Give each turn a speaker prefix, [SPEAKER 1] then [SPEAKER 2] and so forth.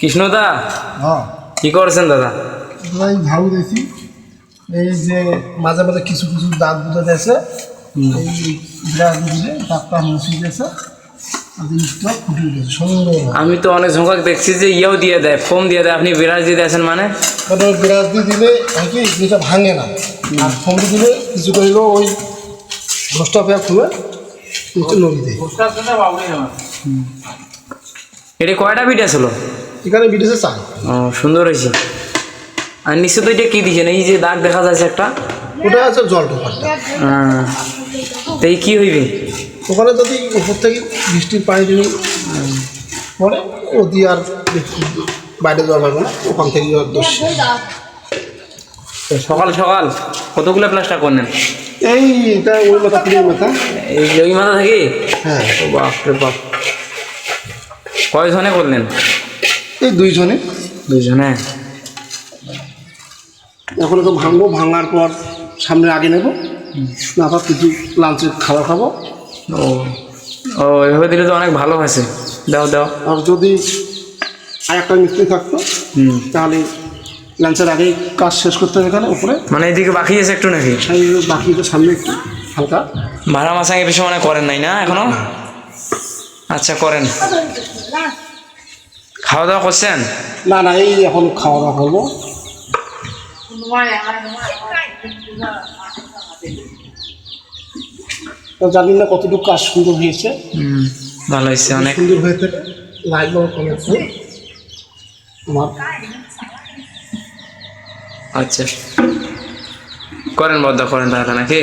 [SPEAKER 1] কৃষ্ণদা,
[SPEAKER 2] হ্যাঁ
[SPEAKER 1] কি করছেন দাদা?
[SPEAKER 2] এই ঝাড়ু দিয়েছি। এই যে মাঝে মাঝে কিছু কিছু দাঁত বুঝে দিয়েছে, এই ব্রাশ দিলে দাঁতটা মুছি দিয়েছে, আর জিনিসটা ফুটে গেছে সুন্দর।
[SPEAKER 1] আমি তো অনেক ঝোঁকা দেখছি যে ইয়েও দিয়ে দেয়, ফোম দিয়ে দেয়, আপনি বিরাজ দিয়ে দিয়েছেন মানে?
[SPEAKER 2] কারণ ওই ব্রাশ দিয়ে দিলে আর কি জিনিসটা ভাঙে না, আর ফোমে দিলে কিছু করলো ওই ঘষটা পেয়ে খুলে একটু নড়ি দেয়।
[SPEAKER 1] এটা কয়টা পিঠা ছিল?
[SPEAKER 2] এখানে বিদেশে চাল
[SPEAKER 1] ও সুন্দর হয়েছে। আর নিশ্চয় তো এটা কি দিচ্ছেন? এই যে দাগ দেখা যাচ্ছে একটা,
[SPEAKER 2] ওটা আছে জল টোপারটা।
[SPEAKER 1] তো এই কি হইবে?
[SPEAKER 2] ওখানে যদি উপর থেকে বৃষ্টির পানি যদি পড়ে, ও দিয়ে আর বাইরে যাওয়া লাগবে না, ওখান থেকে দোষ।
[SPEAKER 1] তো সকাল সকাল কতগুলো প্লাস্টার করলেন?
[SPEAKER 2] এই এটা ওই মাথা পুরো মাথা।
[SPEAKER 1] এই যে ওই মাথা থেকে?
[SPEAKER 2] হ্যাঁ,
[SPEAKER 1] ও বাপ রে বাপ। কয়জনে করলেন?
[SPEAKER 2] এই দুইজনে।
[SPEAKER 1] দুইজনে?
[SPEAKER 2] এখন তো ভাঙবো, ভাঙার পর সামনে আগে নেবো, না আবার কিছু লাঞ্চের খাবার খাবো।
[SPEAKER 1] ও ও এভাবে দিলে তো অনেক ভালো হয়েছে। দাও দাও।
[SPEAKER 2] আর যদি আর একটা মিস্ত্রি থাকতো তাহলে লাঞ্চের আগেই কাজ শেষ করতে হবে এখানে উপরে।
[SPEAKER 1] মানে এইদিকে বাকি আছে একটু নাকি?
[SPEAKER 2] বাকি তো সামনে একটু হালকা।
[SPEAKER 1] ভাড়া মাসাঙ্গে বেশি মনে করেন নাই না এখনো? আচ্ছা করেন। খাওয়া দাওয়া করছেন?
[SPEAKER 2] না না, এই এখন খাওয়া দাওয়া করবো। তো জানি না কতটুকু কাজ সুন্দর হয়েছে।
[SPEAKER 1] ভালো হয়েছে অনেক।
[SPEAKER 2] সুন্দর হয়ে থাকে, লাগলো কমেন্ট আমার।
[SPEAKER 1] আচ্ছা করেন বদ্দা, করেন তাহলে নাকি?